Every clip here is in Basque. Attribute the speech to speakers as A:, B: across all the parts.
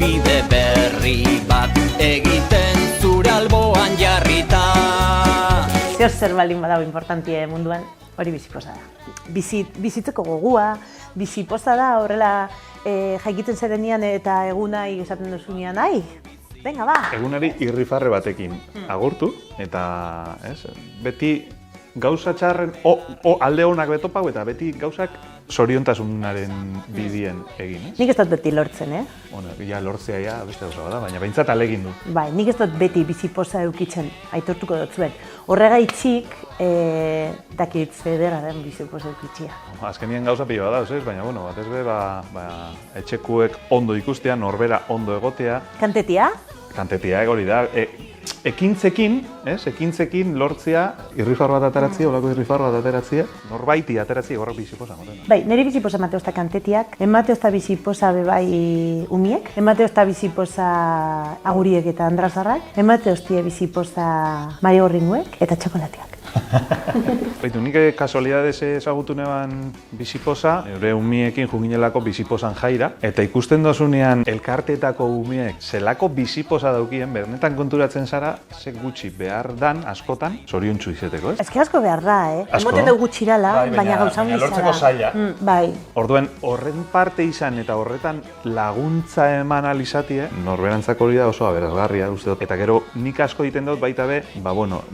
A: bide berri bat egiten zure alboan jarrita.
B: Zer baldin badago importantie munduan, hori bizipoza da. Bizitzeko gogua, bizipoza da, horrela jaikiten zerenean eta egunai esaten duzunean, ai, venga ba!
C: Egunari irrifarre batekin agurtu, eta beti gauza txarren, alde honak betopau eta beti gauzak zoriontasunaren bidien egin,
B: Nik ez dut beti lortzen,
C: Bueno, ja lortzea ja beste gauza bada, baina behintzat alegin du.
B: Bai, nik ez dut beti bizipoza eukitzen, aitortuko dut zuen. Horregaitzik, dakit zedera den bizipoza eukitzia.
C: Azkenien gauza pilo bada, baina, bueno, batez be, etxekuek ondo ikustea, norbera ondo egotea.
B: Kantetia?
C: Kantetia hori da. Ekintzekin lortzea, irrifar bat ateratzea, olako irrifar bat ateratzea, norbaiti ateratzea horrek bizipoza moten.
B: Bai, nire bizipoza emateozta kantetiak, emateozta bizipoza bebai umiek, emateozta bizipoza aguriek eta andrazarrak, emateoztie bizipoza marigorringuek eta txokolatiak.
C: Baitu, nik kasualidadez ezagutu neban bizipoza, eure umiekin juginelako bizipozan jaira, eta ikusten dozunean elkarteetako umiek zelako bizipoza daukien, bernetan konturatzen zara, ze gutxi behar dan, askotan, zoriontsu izeteko,
B: Ez que asko behar da,
C: Asko.
B: Emoten dugu gutxirala, baina gauza handi
C: lortzeko zaila.
B: Bai.
C: Orduen, horren parte izan eta horretan laguntza eman alizatie, norberantzako hori da oso aberazgarria, uste dut. Eta gero, nik asko egiten dut baita be,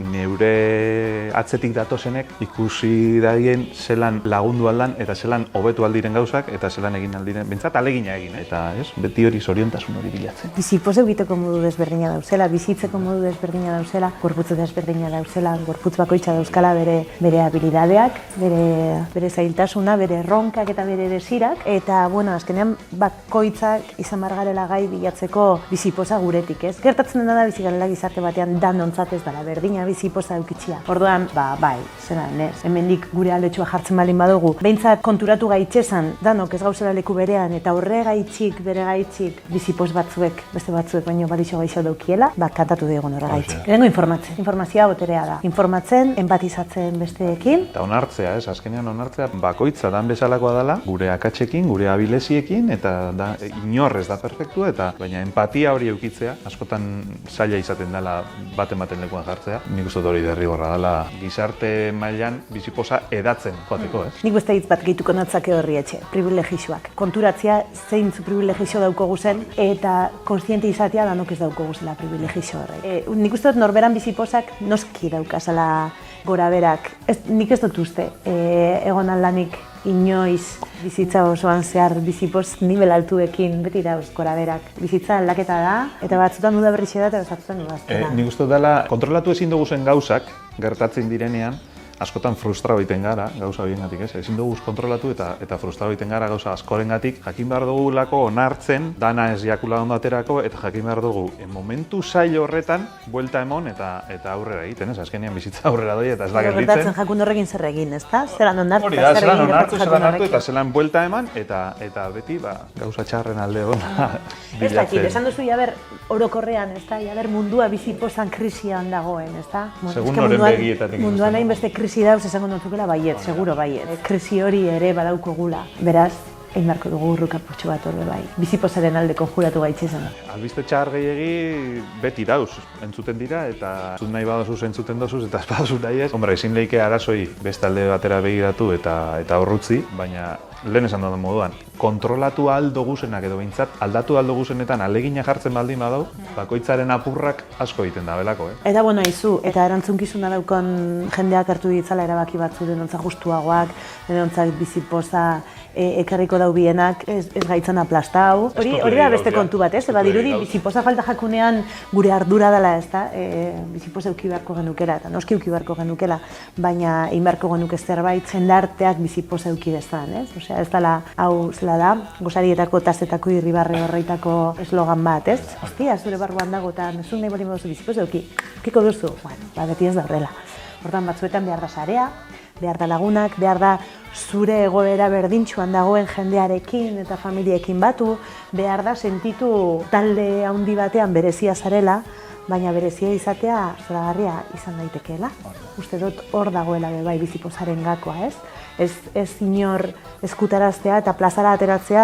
C: neure atzetik datozenek ikusi daien zelan lagundu aldan eta zelan hobetu aldiren gauzak eta zelan egin aldiren, bentsat alegina egin, eta beti hori zoriontasun hori bilatzen.
B: Bizipoza egiteko modu desberdina dauzela, bizitzeko modu desberdina dauzela, gorputz desberdina dauzela, gorputz bakoitza dauzkala bere habilidadeak, bere zailtasuna, bere erronkak eta bere desirak, eta, bueno, azkenean bakoitzak izan bargarela gai bilatzeko bizipoza guretik, Gertatzen dena da bizi garela gizarte batean danontzat ez dela berdina bizipoza eukitzia. Orduan, bai, zeran, hemendik gure aldetxua jartzen baldin badugu. Behintzat konturatu gaitxezan, danok ez gauzela leku berean, eta bere gaitxik, bizipoz batzuek, beste batzuek baino balixo gaixo daukiela, kantatu diegun horregaitxik. Lehenengo informazioa boterea da. Informatzen, empatizatzen besteekin.
C: Eta onartzea, azkenean onartzea, bakoitza dan bezalakoa dela, gure akatsekin, gure abileziekin, eta inorrez da perfektua, baina empatia hori eukitzea, askotan zaila izaten dela baten lekuan jartzea. Nik uste hori derrigorra dela gizarte mailan bizipoza edatzen joateko,
B: Nik beste hitz bat gehituko natzake horri etxe, privilegioak. Konturatzea zeintzu privilegio daukogu zen eta kontziente izatea danok ez daukogu zela privilegio horrek. Nik uste dut norberan bizipozak noski daukazala gora berak. Nik ez dut uste, egon aldanik inoiz bizitza osoan zehar bizipoz nivel altuekin beti dauz gora berak. Bizitza aldaketa da, eta batzutan duda berrixe da eta batzutan udaztena.
C: Nik uste dela, kontrolatu ezin dugu zen gauzak, gertatzen direnean, askotan frustra egiten gara, gauza horiengatik, ezin dugu kontrolatu eta frustra egiten gara gauza askorengatik, jakin behar dugulako onartzen, dana ez jakula ondo aterako, eta jakin behar dugu, momentu zail horretan, buelta emon eta aurrera egiten, azkenean bizitza aurrera doi eta ez da gelditzen.
B: Gertatzen jakun horrekin zer egin, ezta? Zelan onartu,
C: zer egin, eta zelan buelta eman, eta beti gauza txarren alde ona bilatzen.
B: Ez dakit, esan duzu jaber orokorrean, ezta? Jaber mundua bizipozan krisian dagoen, ezta?
C: Segun noren begietatik.
B: Munduan hain beste krisi dauz esango notzukela baiet, seguro baiet. Krisi hori ere badaukogula. Beraz, egin beharko dugu urrukapurtxo bat horbe bai. Bizipozaren alde konjuratu gaitxezan.
C: Albiste txar gehiegi beti dauz, entzuten dira, eta entzut nahi badozuz entzuten dozuz, eta ez badozuz nahi ez. Hombre, ezin lehike arazoi beste alde batera begiratu eta horrutzi, baina lehen esan dut moduan, kontrolatu aldo guzenak edo behintzat, aldatu aldo guzenetan alegina jartzen baldin badau, bakoitzaren apurrak asko egiten da belako,
B: Eta bueno, izu, eta erantzunkizuna daukon jendeak hartu ditzala erabaki batzu denontzak justuagoak, denontzak bizipoza ekarriko daubienak, ez gaitzan aplastau. Hori da beste kontu bat, badirudi bizipoza falta jakunean gure ardura dela, ezta? Bizipoza euki beharko genukela, eta noski euki beharko genukela, baina egin beharko genuke zerbait jendarteak bizipoza euki dezan, ez? Osea, ez dela, hau zela da, gozarietako tazetako irribarre horreitako eslogan bat, ez? Hostia, zure barruan dago eta nezun nahi bali moduzu bizipoza euki, eukiko duzu? Bueno, beti ez da horrela. Hortan batzuetan behar da sarea, behar da lagunak, behar da zure egoera berdintxuan dagoen jendearekin eta familiekin batu, behar da sentitu talde handi batean berezia zarela, baina berezia izatea zoragarria izan daitekeela. Uste dut hor dagoela bai bizipozaren gakoa, ez? Ez inor eskutaraztea eta plazara ateratzea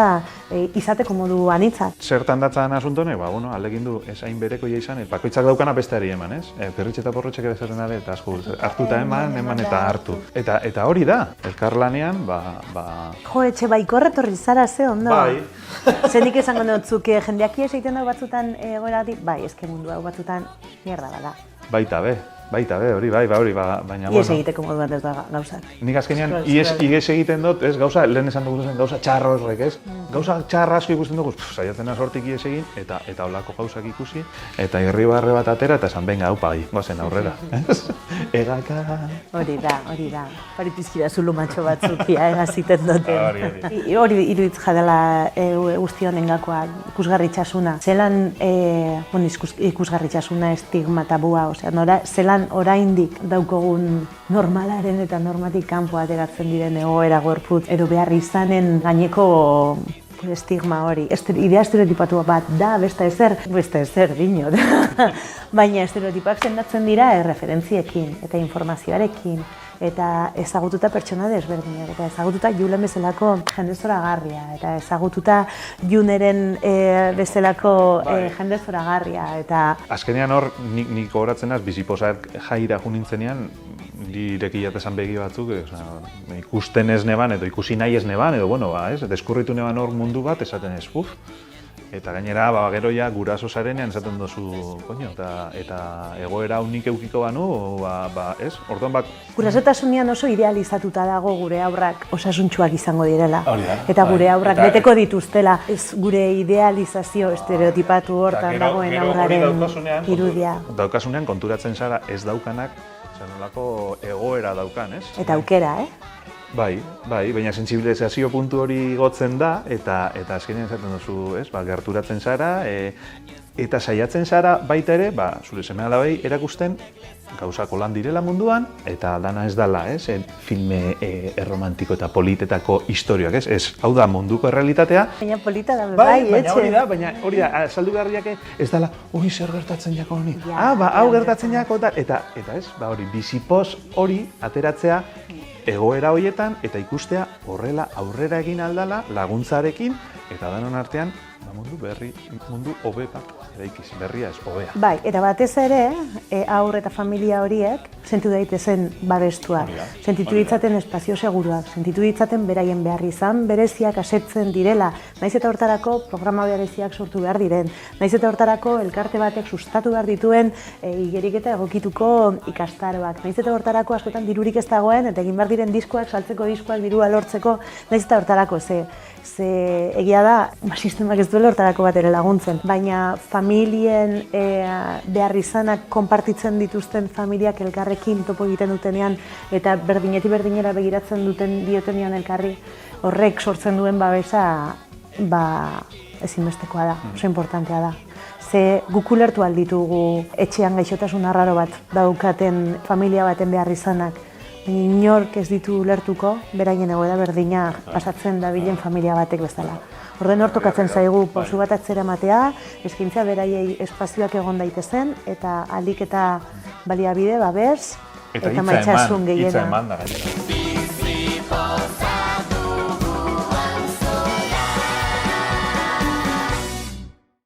B: izateko modu anitza.
C: Zertan datzan asuntone, alekin du, ez hain bereko izan, bakoitzak daukana besteari eman, ez? Perritxe eta porrotxek ere zerren ale, eta asko hartuta eman eta hartu. Eta hori da, elkarlanean,
B: Jo, etxe baikorra torri zara ze ondo.
C: Bai.
B: Zenik esango notzuk jendeak ies egiten dugu batzutan egoeratik, bai, eske mundu hau batzutan mierda bada.
C: Baita be, hori, baina...
B: Ies egiteko moduan ez da gauzak.
C: Nik azkenean, ies egiten dut, ez, gauza, lehen esan dugu zen, gauza txarro horrek, ez? Gauza txarra asko ikusten dugu, saiatzen sortik ies egin, eta holako gauzak ikusi, eta irribarre bat atera, eta esan, benga, haupa, goazen aurrera, ez? Egaka...
B: Hori da, paritizkira zulu matxo batzukia egaziten duten. Hori iruditz jadela guzti honen gakoa, ikusgarritxasuna. Zelan, ikusgarritxasuna estigma tabua, zelan oraindik daukogun normalaren eta normatik kanpo ateratzen diren egoera gorputz edo behar izanen gaineko estigma hori. Idea estereotipatu bat da, beste ezer dinot. Baina estereotipak sendatzen dira referentziekin eta informazioarekin eta ezagututa pertsona desberdinak, eta ezagututa Julen bezalako jende zoragarria, eta ezagututa Juneren bezalako jende zoragarria, eta...
C: Azkenean hor, nik gogoratzen az, bizipozak jaira jo nintzenean, direkiat esan begi batzuk, ikusten ez neban, edo ikusi nahi ez neban, edo, deskurritu neban hor mundu bat, esaten ez, Eta gainera, gero ja, guraso zarenean esaten duzu, eta egoera unik eukiko banu, ez? Orduan
B: Gurasotasunean oso idealizatuta dago gure haurrak osasuntsuak izango direla. Eta gure haurrak beteko dituztela, ez gure idealizazio estereotipatu hortan dagoen haurraren irudia.
C: Daukasunean konturatzen zara ez daukanak, zenolako egoera daukan, ez?
B: Eta aukera,
C: Bai, baina sentsibilizazio puntu hori gotzen da, eta azkenean esaten duzu, ez, gerturatzen zara, eta saiatzen zara baita ere, zure seme-alabei erakusten gauzako lan direla munduan, eta dana ez dala, ez, filme erromantiko eta politetako historioak, ez, hau da munduko errealitatea.
B: Baina polita da, etxe.
C: Baina hori da, saldu beharriak ez dala, hori zer gertatzen jako honi, hau gertatzen jako, eta ez, hori, bizipoz hori ateratzea, egoera horietan eta ikustea horrela aurrera egin aldala laguntzarekin eta danon artean mundu berri, mundu hobe bat eraikiz, berria ez, hobea.
B: Bai, eta batez ere, haur eta familia horiek sentitu daitezen babestuak, sentitu ditzaten espazio seguruak, sentitu ditzaten beraien behar izan, bereziak asetzen direla, naiz eta hortarako programa bereziak sortu behar diren, naiz eta hortarako elkarte batek sustatu behar dituen igerik eta egokituko ikastaroak, naiz eta hortarako askotan dirurik ez dagoen, eta egin behar diren diskoak, saltzeko diskoak, dirua lortzeko, naiz eta hortarako, ze egia da, sistemak ez duela hortarako bat ere laguntzen, baina familien behar izanak konpartitzen dituzten familiak elkarrekin topo egiten dutenean eta berdineti berdinera begiratzen diotenean elkarri, horrek sortzen duen babesa ezinbestekoa da, oso importantea da. Ze guk ulertu alditugu etxean gaixotasun arraro bat daukaten familia baten behar izanak, inork ez ditu ulertuko, beraien egoera berdina pasatzen dabilen familia batek bezala. Orduan hor tokatzen zaigu pausu bat atzera ematea, eskaintza beraiei espazioak egon daitezen, eta ahalik eta baliabide, babes, eta maitasun gehiena.